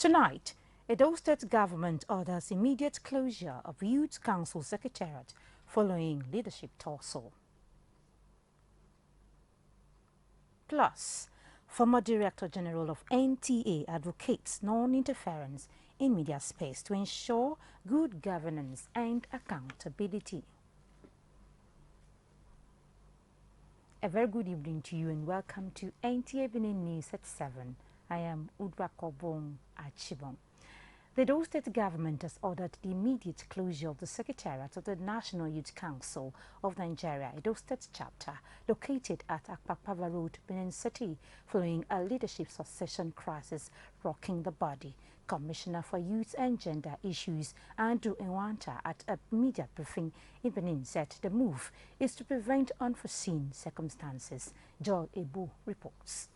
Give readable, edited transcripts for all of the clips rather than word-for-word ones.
Tonight, Edo State government orders immediate closure of Youth Council Secretariat following leadership tussle. Plus, former Director General of NTA advocates non-interference in media space to ensure good governance and accountability. A very good evening to you and welcome to NTA Benin News at 7. I am Udrakobong Achibong. The Edo State government has ordered the immediate closure of the Secretariat of the National Youth Council of Nigeria, Edo State chapter, located at Akpakpava Road, Benin City, following a leadership succession crisis rocking the body. Commissioner for Youth and Gender Issues, Andrew Nwanta, at a media briefing in Benin, said the move is to prevent unforeseen circumstances. Joel Ebu reports.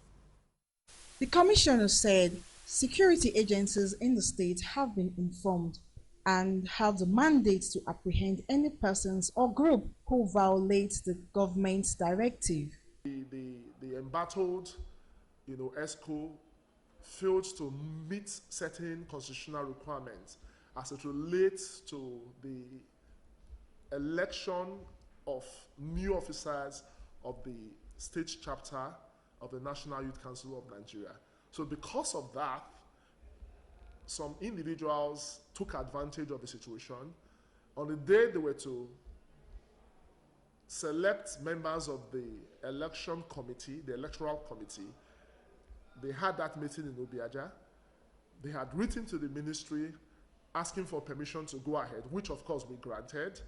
The commissioner said security agencies in the state have been informed and have the mandate to apprehend any persons or group who violate the government's directive. The embattled, ESCO failed to meet certain constitutional requirements as it relates to the election of new officers of the state chapter of the National Youth Council of Nigeria. So because of that, some individuals took advantage of the situation. On the day they were to select members of the election committee, the electoral committee, they had that meeting in Obiaja. They had written to the ministry asking for permission to go ahead, which of course we granted.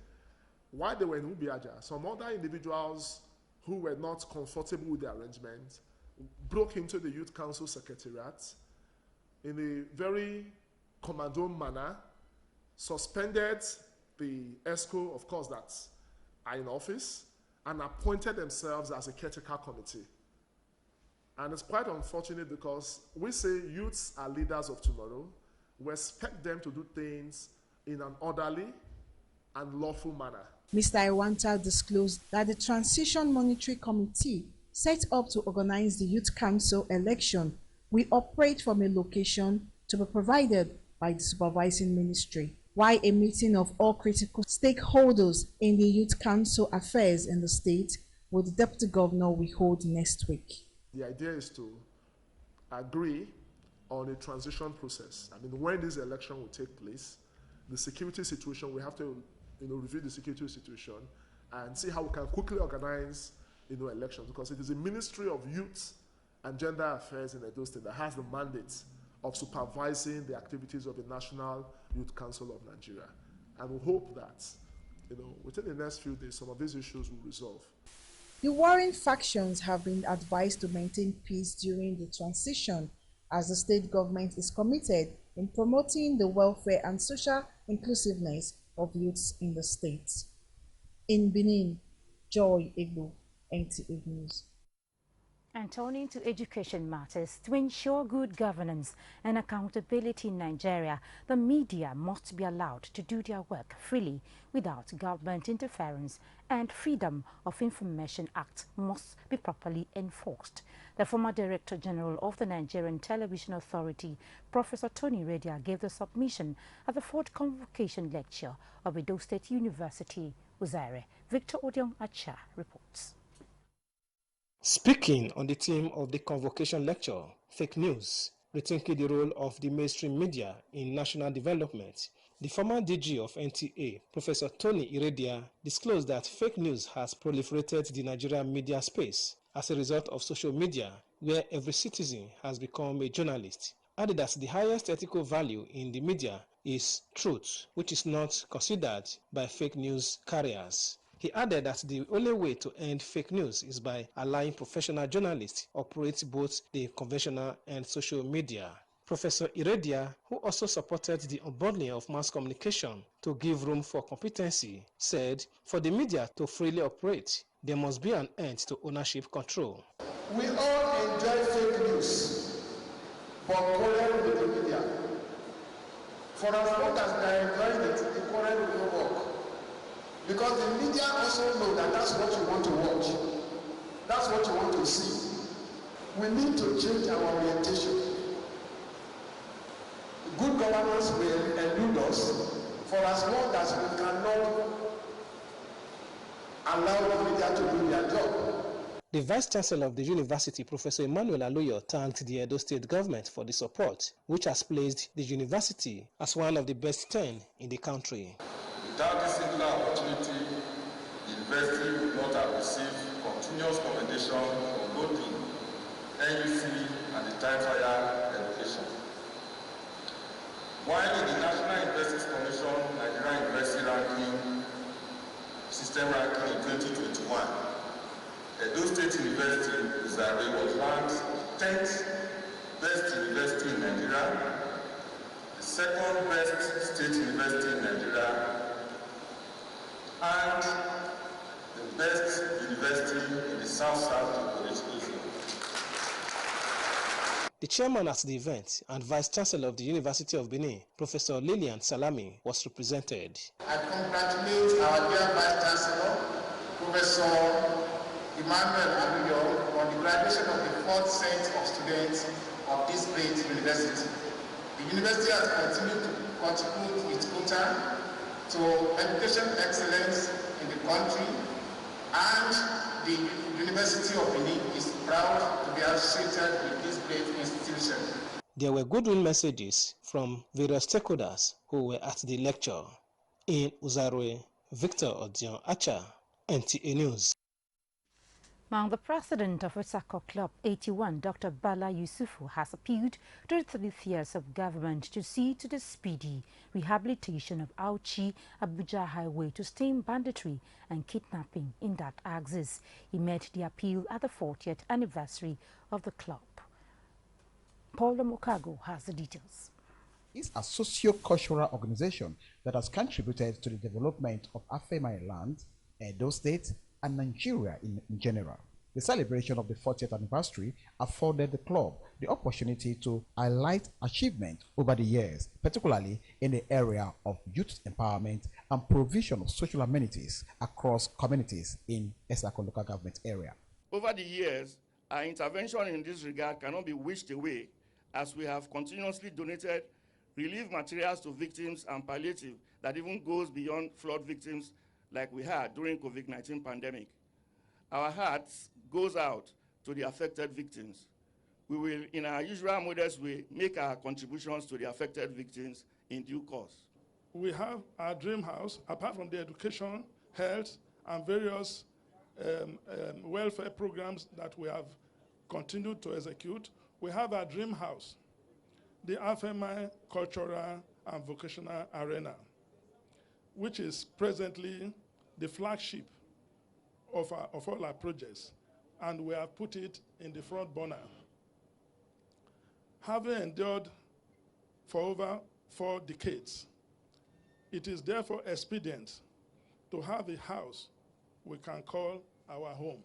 While they were in Obiaja, some other individuals who were not comfortable with the arrangement broke into the Youth Council Secretariat in a very commando manner, suspended the ESCO, of course, that are in office, and appointed themselves as a caretaker committee. And it's quite unfortunate because we say youths are leaders of tomorrow. We expect them to do things in an orderly and lawful manner. Mr. Iwanta disclosed that the Transition Monitoring Committee set up to organize the Youth Council election will operate from a location to be provided by the supervising ministry, while a meeting of all critical stakeholders in the Youth Council affairs in the state with the Deputy Governor will hold next week. The idea is to agree on a transition process. I mean, when this election will take place, the security situation, we have to review the security situation and see how we can quickly organize elections, because it is the Ministry of Youth and Gender Affairs in Edo State that has the mandate of supervising the activities of the National Youth Council of Nigeria. And we hope that, within the next few days, some of these issues will resolve. The warring factions have been advised to maintain peace during the transition, as the state government is committed in promoting the welfare and social inclusiveness of youths in the state. In Benin, Joy Egbo, NTA News. And turning to education matters, to ensure good governance and accountability in Nigeria, the media must be allowed to do their work freely without government interference, and Freedom of Information Act must be properly enforced. The former Director General of the Nigerian Television Authority, Professor Tony Redia, gave the submission at the 4th Convocation Lecture of Edo State University, Uzare. Victor Odion Acha reports. Speaking on the theme of the convocation lecture, fake news, rethinking the role of the mainstream media in national development, the former DG of NTA, Professor Tony Iredia, disclosed that fake news has proliferated the Nigerian media space as a result of social media, where every citizen has become a journalist. Added that the highest ethical value in the media is truth, which is not considered by fake news carriers. He added that the only way to end fake news is by allowing professional journalists operate both the conventional and social media. Professor Iredia, who also supported the unbundling of mass communication to give room for competency, said for the media to freely operate, there must be an end to ownership control. We all enjoy fake news, but quarrel with the media. For as long as they are enjoying it, the quarrel will not work. Because the media also know that that's what you want to watch. That's what you want to see. We need to change our orientation. governors will elude us for as long as we cannot allow the media to do their job. The Vice Chancellor of the university, Professor Emmanuel Aloyo, thanked the Edo State government for the support, which has placed the university as one of the best 10 in the country. Without this singular opportunity, the university would not have received continuous commendation from both the NUC and the Time for Higher Education. While in the National Universities Commission Nigerian University Ranking System Ranking in 2021, Edo State University Uzare was ranked the 10th best university in Nigeria, the 2nd best state university in Nigeria, and the best university in the South-South political zone. The chairman at the event and Vice Chancellor of the University of Benin, Professor Lilian Salami, was represented. I congratulate our dear Vice Chancellor, Professor Emmanuel Aloyo, on the graduation of the 4th set of students of this great university. The university has continued to contribute its quota to education excellence in the country, and the University of Benin is proud to be associated with this great institution. There were goodwill messages from various stakeholders who were at the lecture. In Uzare, Victor Odion Acha, NTA News. Now, the president of Osako Club 81, Dr. Bala Yusufu, has appealed to the 3 tiers of government to see to the speedy rehabilitation of Auchi-Abuja Highway to stem banditry and kidnapping in that axis. He made the appeal at the 40th anniversary of the club. Paula Mokago has the details. It's a socio-cultural organization that has contributed to the development of Afemai land, Edo State, and Nigeria in general. The celebration of the 40th anniversary afforded the club the opportunity to highlight achievement over the years, particularly in the area of youth empowerment and provision of social amenities across communities in Osako local government area. Over the years, our intervention in this regard cannot be wished away, as we have continuously donated relief materials to victims and palliative that even goes beyond flood victims like we had during COVID-19 pandemic. Our hearts goes out to the affected victims. We will, in our usual modest way, make our contributions to the affected victims in due course. We have our dream house, apart from the education, health, and various welfare programs that we have continued to execute. We have our dream house, the Afemai Cultural and Vocational Arena, which is presently the flagship of all our projects, and we have put it in the front burner. Having endured for over 4 decades, it is therefore expedient to have a house we can call our home.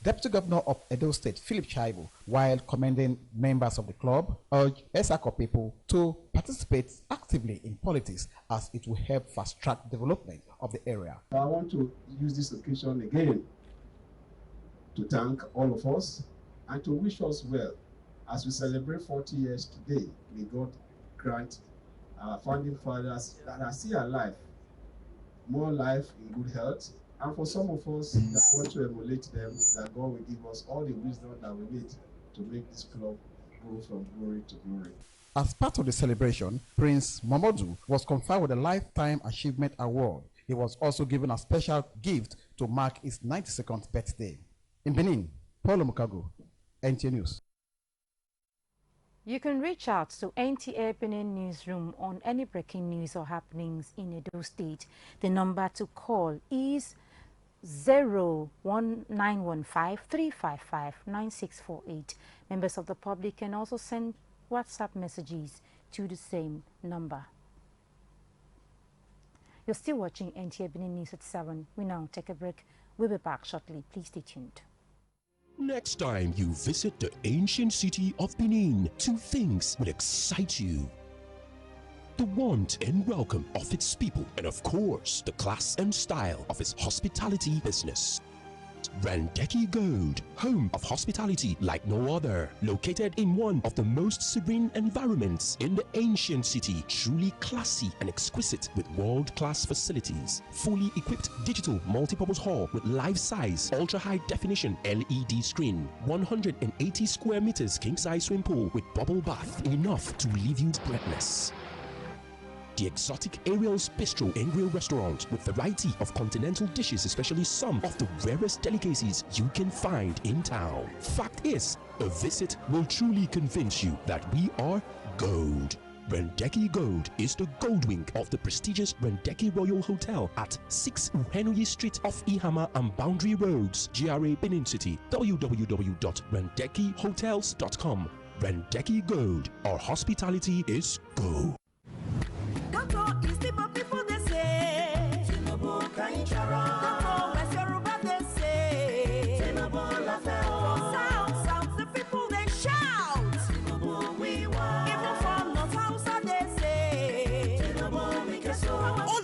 Deputy Governor of Edo State, Philip Chaibu, while commending members of the club, urged Osako people to participate actively in politics as it will help fast-track development of the area. I want to use this occasion again to thank all of us and to wish us well as we celebrate 40 years today. May God grant our founding fathers that are still alive more life in good health, and for some of us that want to emulate them, that God will give us all the wisdom that we need to make this club go from glory to glory. As part of the celebration, Prince Momodu was conferred with a Lifetime Achievement Award. He was also given a special gift to mark his 92nd birthday. In Benin, Paulo Mukago, NTA News. You can reach out to NTA Benin Newsroom on any breaking news or happenings in Edo State. The number to call is 01915-355-9648. Members of the public can also send WhatsApp messages to the same number. You're still watching NTA Benin News at 7. We now take a break. We'll be back shortly. Please stay tuned. Next time you visit the ancient city of Benin, 2 things will excite you: the warmth and welcome of its people, and of course, the class and style of its hospitality business. Rendeki Gold, home of hospitality like no other. Located in one of the most serene environments in the ancient city. Truly classy and exquisite with world-class facilities. Fully equipped digital multipurpose hall with life-size, ultra-high definition LED screen. 180 square meters king-size swimming pool with bubble bath. Enough to leave you breathless. The exotic Ariel's Bistro and Grill restaurant with variety of continental dishes, especially some of the rarest delicacies you can find in town. Fact is, a visit will truly convince you that we are gold. Rendeki Gold is the gold wing of the prestigious Rendeki Royal Hotel at 6 Uhenoyi Street off Ihama and Boundary Roads, GRA Benin City. www.rendekihotels.com. Rendeki Gold. Our hospitality is gold.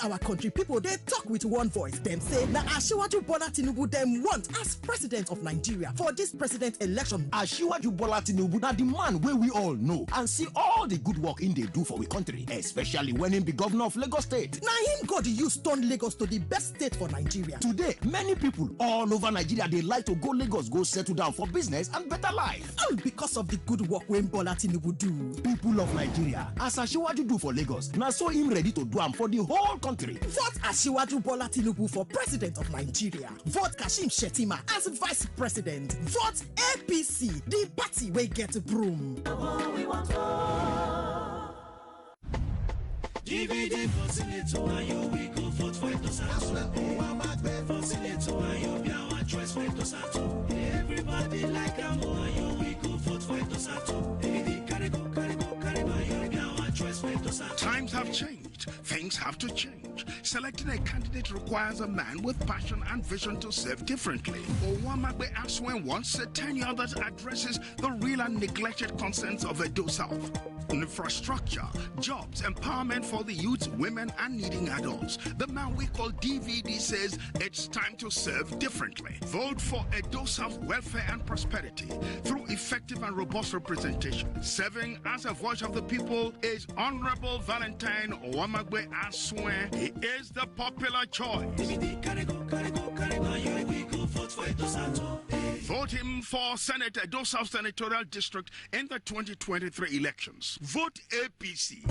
Our country people, they talk with one voice. Them say na Asiwaju Bola Tinubu them want as president of Nigeria for this president election. Asiwaju Bola Tinubu na the man where we all know and see all the good work in they do for we country, especially when he be governor of Lagos State. Now him God use turn Lagos to the best state for Nigeria. Today, many people all over Nigeria they like to go Lagos, go settle down for business and better life. All because of the good work when Bola Tinubu do. People of Nigeria, as Asiwaju do for Lagos, now so him ready to do am for the whole country. Vote Asiwaju Bola Tinubu for president of Nigeria. Vote Kashim Shettima as vice president. Vote APC, the party we get broom. We want DVD facility and you we go vote for it to facility and you be our choice for it to everybody like a more and you we go vote for it to DVD carry go and you be our choice for it to Times have changed. Things have to change. Selecting a candidate requires a man with passion and vision to serve differently. Owamagbe Aswen wants a tenure that addresses the real and neglected concerns of Edo South. Infrastructure, jobs, empowerment for the youth, women, and needing adults. The man we call DVD says it's time to serve differently. Vote for Edo South welfare and prosperity through effective and robust representation. Serving as a voice of the people is Honorable Valentine Owamagbe Aswen. He is the popular choice. Vote him for Senate Edo South Senatorial District in the 2023 elections. Vote APC.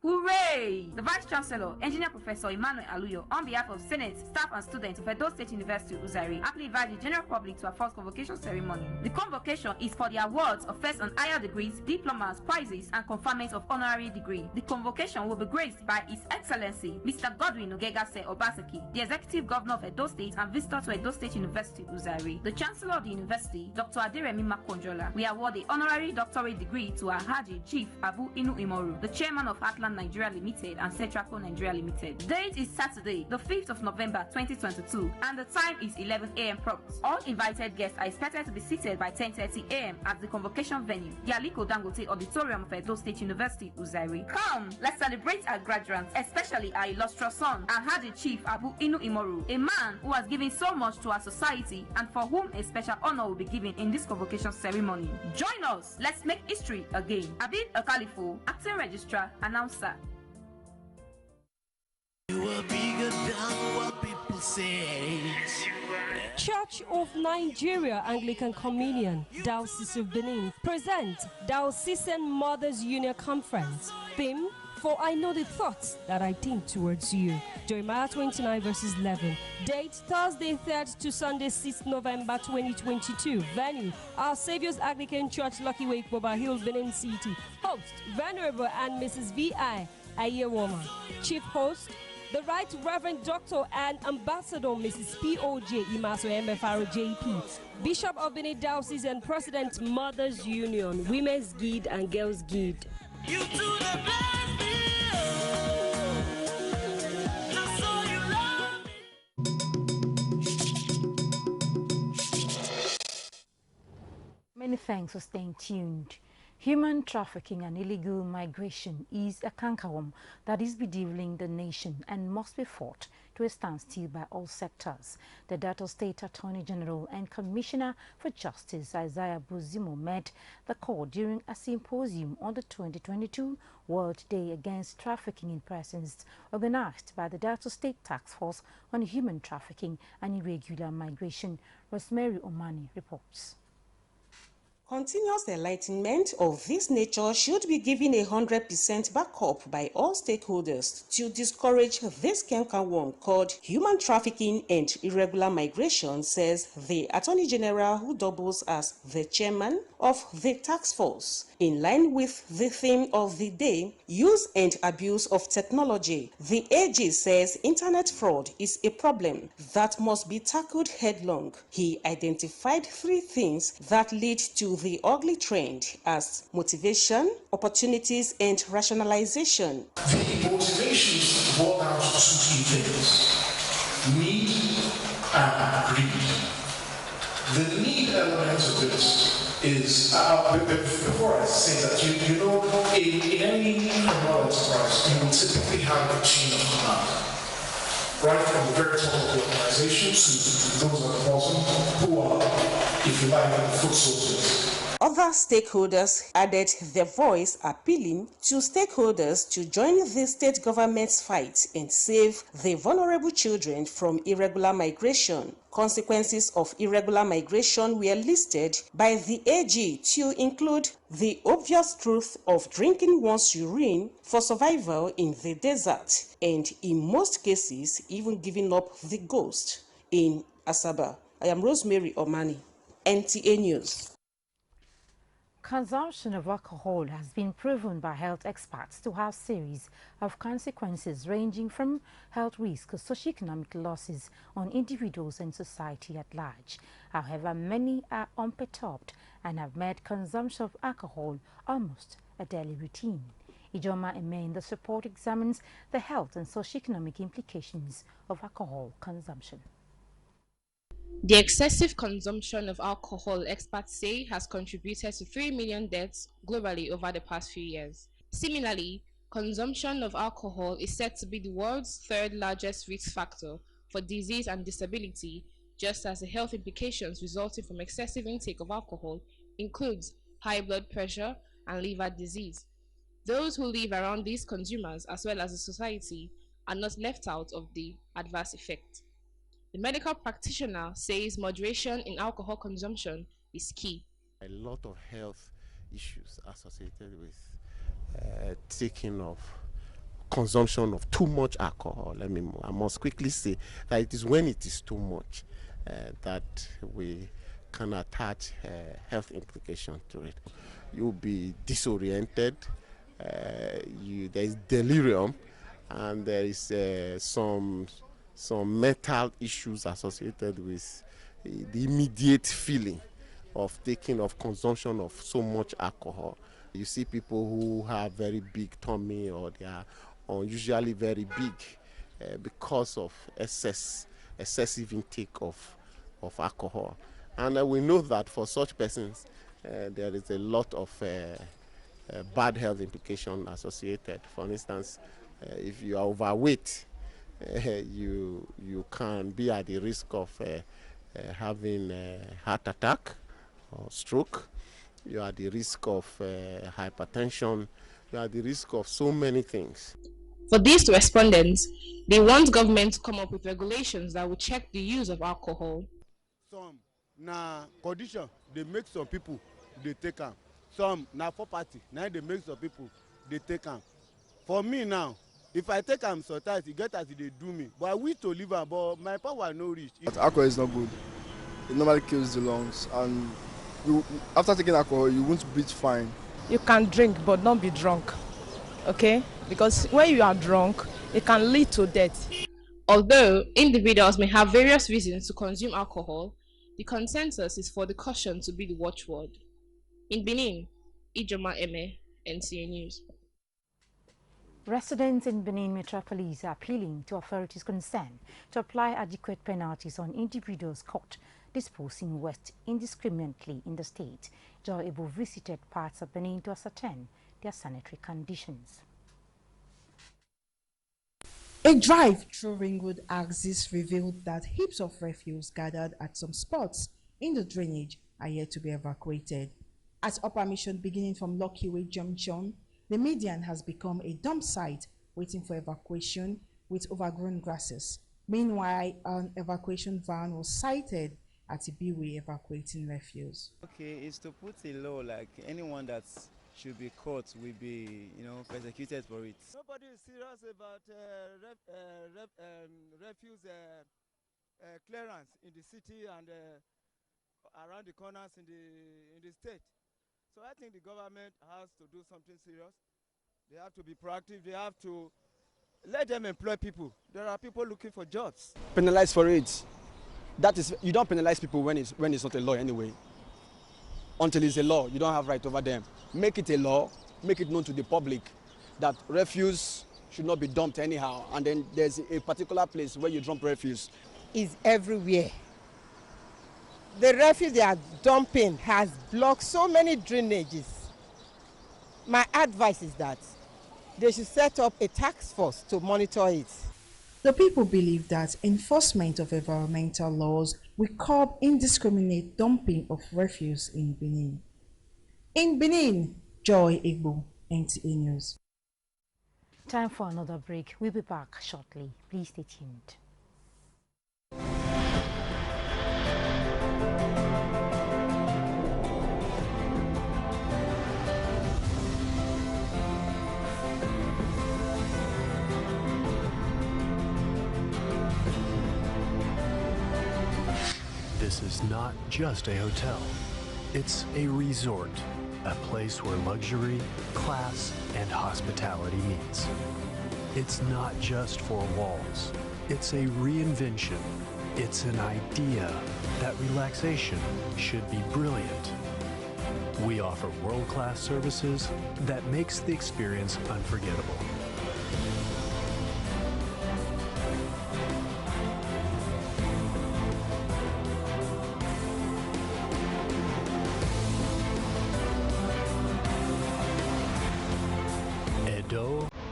Hooray! The Vice Chancellor, Engineer Professor Emmanuel Aluyo, on behalf of Senate, staff and students of Edo State University, Uzari, happily invite the general public to a first convocation ceremony. The convocation is for the awards of first and higher degrees, diplomas, prizes, and conferment of honorary degree. The convocation will be graced by His Excellency, Mr. Godwin Ogegase Obaseki, the Executive Governor of Edo State and visitor to Edo State University, Uzari. The Chancellor of the University, Dr. Aderemi Makonjola, will award the honorary doctorate degree to Alhaji Chief Abu Inu Imoru, the Chairman of Atlan Nigeria Limited and Cetraco Nigeria Limited. Date is Saturday, the 5th of November 2022, and the time is 11 a.m. prompt. All invited guests are expected to be seated by 10:30 a.m. at the convocation venue, the Aliko Dangote Auditorium of Edo State University, Uzari. Come, let's celebrate our graduates, especially our illustrious son, Alhaji Chief Abu Inu Imoru, a man who has given so much to our society and for whom a special honor will be given in this convocation ceremony. Join us, let's make history again. Abid Akalifo, Acting Registrar, Announcer. You are bigger than what people say. Church of Nigeria Anglican Communion, Diocese of Benin, present Diocesan Mothers Union Conference. Theme: For I know the thoughts that I think towards you. Jeremiah 29 verses 11. Date: Thursday 3rd to Sunday 6th November 2022. Venue: Our Saviour's Anglican Church, Lucky Way, Boba Hill, Benin City. Host: Venerable and Mrs. V.I. Ayewoma. Chief Host: the Right Reverend Dr. and Ambassador Mrs. P.O.J. Imaso MFR JP, Bishop of Benin Diocese and President Mothers Union, Women's Guild and Girls Guild. You do the bless me, just so you love me. Many thanks for staying tuned. Human trafficking and illegal migration is a cankerworm that is bedeviling the nation and must be fought to a standstill by all sectors. The Delta State Attorney General and Commissioner for Justice Isaiah Buzimo met the court during a symposium on the 2022 World Day Against Trafficking in Persons organized by the Delta State Task Force on Human Trafficking and Irregular Migration. Rosemary Omani reports. Continuous enlightenment of this nature should be given 100% backup by all stakeholders to discourage this cankerworm called human trafficking and irregular migration, says the Attorney General, who doubles as the chairman of the task force. In line with the theme of the day, use and abuse of technology, the AG says internet fraud is a problem that must be tackled headlong. He identified 3 things that lead to the ugly trend as motivation, opportunities, and rationalization. The motivations boil down to 2 key things: need and greed. The need element of this is, before I say that, you know, in any criminal enterprise, you will typically have a chain of command, right from the very top of the organization to those at the bottom who are, if you like, the foot soldiers. Other stakeholders added their voice, appealing to stakeholders to join the state government's fight and save the vulnerable children from irregular migration. Consequences of irregular migration were listed by the AG to include the obvious truth of drinking one's urine for survival in the desert, and in most cases, even giving up the ghost. In Asaba, I am Rosemary Omani, NTA News. Consumption of alcohol has been proven by health experts to have a series of consequences ranging from health risks to socioeconomic losses on individuals and society at large. However, many are unperturbed and have made consumption of alcohol almost a daily routine. Ijoma Eme in this report examines the health and socioeconomic implications of alcohol consumption. The excessive consumption of alcohol, experts say, has contributed to 3 million deaths globally over the past few years. Similarly, consumption of alcohol is said to be the world's 3rd largest risk factor for disease and disability, just as the health implications resulting from excessive intake of alcohol includes high blood pressure and liver disease. Those who live around these consumers, as well as the society, are not left out of the adverse effect. The medical practitioner says moderation in alcohol consumption is key. A lot of health issues associated with taking of consumption of too much alcohol. I must quickly say that it is when it is too much that we can attach health implications to it. You'll be disoriented, there is delirium, and there is some mental issues associated with the immediate feeling of consumption of so much alcohol. You see people who have very big tummy, or they are unusually very big because of excessive intake of alcohol. And we know that for such persons, there is a lot of bad health implications associated. For instance, if you are overweight, you can be at the risk of having a heart attack or stroke. You are at the risk of hypertension. You are at the risk of so many things. For these respondents, they want government to come up with regulations that will check the use of alcohol. Some na condition they make some people they take them. Some na property now they make some people they take them. For me now, if I take am sometimes, it get as they do me. But I wish to live am, but my power no reach. Alcohol is not good. It normally kills the lungs, and after taking alcohol, you won't breathe fine. You can drink, but don't be drunk, okay? Because when you are drunk, it can lead to death. Although individuals may have various reasons to consume alcohol, the consensus is for the caution to be the watchword. In Benin, Ijoma Eme, NTA News. Residents in Benin metropolis are appealing to authorities concerned to apply adequate penalties on individuals caught disposing waste indiscriminately in the state. Joy Ebo visited parts of Benin to ascertain their sanitary conditions. A drive through Ringwood axis revealed that heaps of refuse gathered at some spots in the drainage are yet to be evacuated. At Upper Mission beginning from Lucky Way Junction, the median has become a dump site waiting for evacuation with overgrown grasses. Meanwhile, an evacuation van was sighted at Ibiwe evacuating refuse. Okay, it's to put a law like anyone that should be caught will be, persecuted for it. Nobody is serious about refuse clearance in the city and around the corners in the state. So I think the government has to do something serious. They have to be proactive. They have to let them employ people. There are people looking for jobs. Penalize for it. That is, you don't penalize people when it's not a law anyway. Until it's a law, you don't have right over them. Make it a law, make it known to the public that refuse should not be dumped anyhow, and then there's a particular place where you dump refuse. Is everywhere. The refuse they are dumping has blocked so many drainages. My advice is that they should set up a task force to monitor it. The people believe that enforcement of environmental laws will curb indiscriminate dumping of refuse in Benin. In Benin, Joy Igbo, NTA News. Time for another break. We'll be back shortly. Please stay tuned. This is not just a hotel. It's a resort, a place where luxury, class, and hospitality meets. It's not just four walls. It's a reinvention. It's an idea that relaxation should be brilliant. We offer world-class services that makes the experience unforgettable.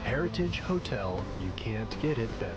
Heritage Hotel, you can't get it better.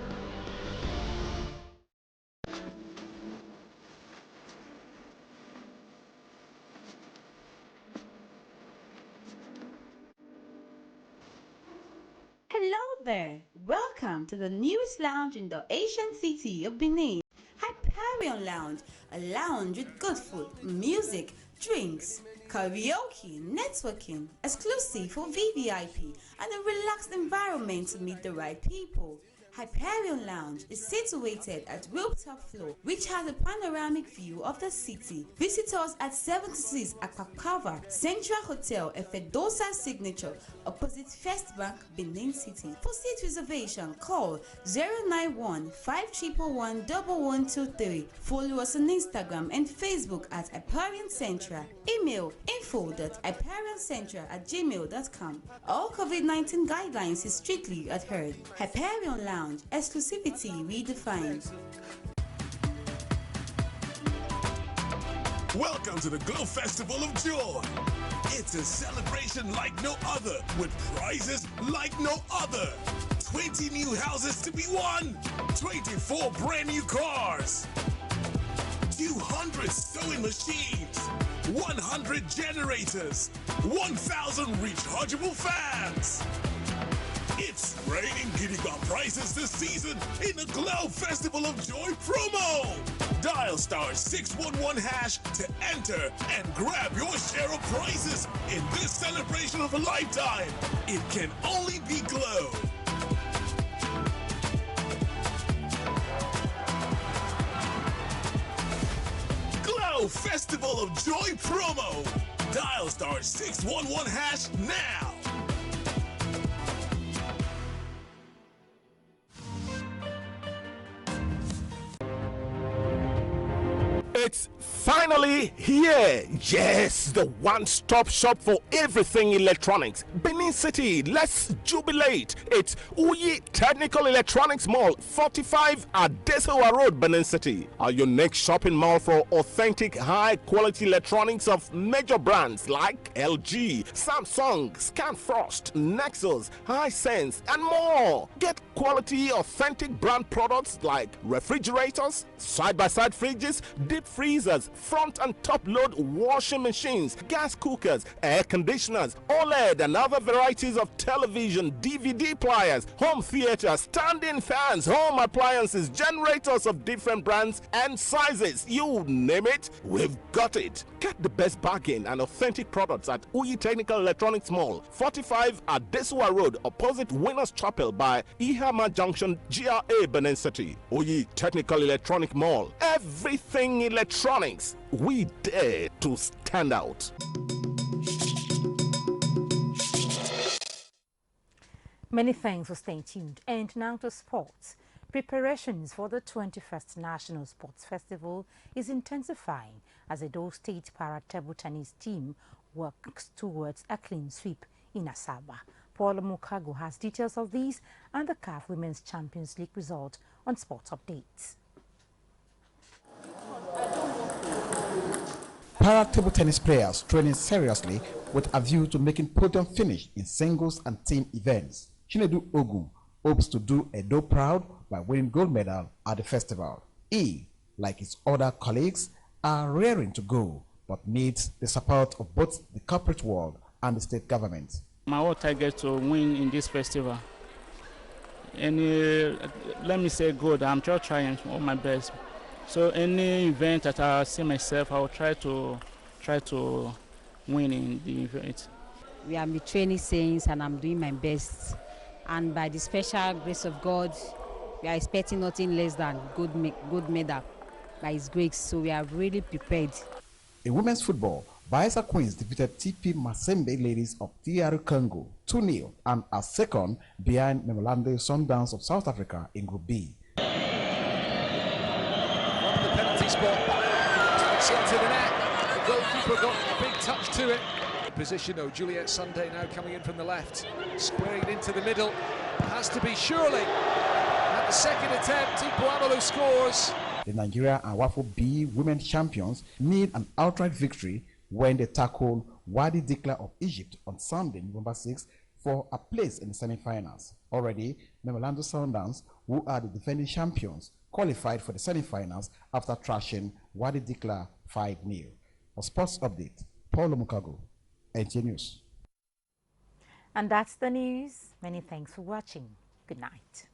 Hello there! Welcome to the newest lounge in the ancient city of Benin. Hyperion Lounge, a lounge with good food, music, drinks, karaoke, networking, exclusive for VVIP, and a relaxed environment to meet the right people. Hyperion Lounge is situated at rooftop floor, which has a panoramic view of the city. Visit us at 76 Akpakava Central Hotel, Efedosa Signature, opposite First Bank, Benin City. For seat reservation, call 091-5111-1123. Follow us on Instagram and Facebook at Hyperion Central. Email info.hyperioncentra@gmail.com. All COVID-19 guidelines is strictly adhered. Hyperion Lounge. Exclusivity redefined. Welcome to the Glow Festival of Joy. It's a celebration like no other, with prizes like no other. 20 new houses to be won, 24 brand new cars, 200 sewing machines, 100 generators, 1,000 rechargeable fans. It's raining Giddy Gun prices this season in the Glow Festival of Joy promo. Dial *611# to enter and grab your share of prizes in this celebration of a lifetime. It can only be Glow. Glow Festival of Joy promo. Dial *611# now. It's finally here. Yes, the one-stop shop for everything electronics. Benin City, let's jubilate. It's Uyi Technical Electronics Mall, 45 Adesewa Road, Benin City. Our unique shopping mall for authentic, high-quality electronics of major brands like LG, Samsung, Scanfrost, Nexus, Hisense, and more. Get quality, authentic brand products like refrigerators, side-by-side fridges, deep freezers, front and top load washing machines, gas cookers, air conditioners, OLED and other varieties of television, DVD players, home theater, standing fans, home appliances, generators of different brands and sizes. You name it, we've got it. Get the best bargain and authentic products at Uyi Technical Electronics Mall, 45 Adesuwa Road, opposite Winners Chapel by Ihama Junction, GRA, Benin City. Uyi Technical Electronic Mall. Everything electronics. We dare to stand out. Many thanks for staying tuned. And now to sports. Preparations for the 21st National Sports Festival is intensifying as the Edo State Para Table Tennis team works towards a clean sweep in Asaba. Paul Mukago has details of these and the CAF Women's Champions League result on Sports Updates. Para table tennis players training seriously with a view to making podium finish in singles and team events. Chinedu Ogun hopes to do Edo proud by winning gold medal at the festival. He, like his other colleagues, are raring to go, but needs the support of both the corporate world and the state government. My whole target to win in this festival. And let me say good, I'm just trying all my best. So any event that I see myself, I will try to win in the event. We are training saints and I'm doing my best. And by the special grace of God, we are expecting nothing less than good medal by His grace. So we are really prepared. In women's football, Bayelsa Queens defeated TP Masembe Ladies of TR Congo 2-0 and are second behind Memolande Sundowns of South Africa in Group B. Penalty spot, it's into the net. The goalkeeper got a big touch to it. Position, Juliet Sunday now coming in from the left, squaring it into the middle. Has to be surely. At the second attempt, Ipuamalo scores. The Nigeria and Wafo B women champions need an outright victory when they tackle Wadi Dikla of Egypt on Sunday, November 6th, for a place in the semi-finals. Already, Memolando Sundowns, who are the defending champions, qualified for the semi-finals after thrashing Wadi Dikla 5-0. For Sports Update, Paulo Mukago, NTA News. And that's the news. Many thanks for watching. Good night.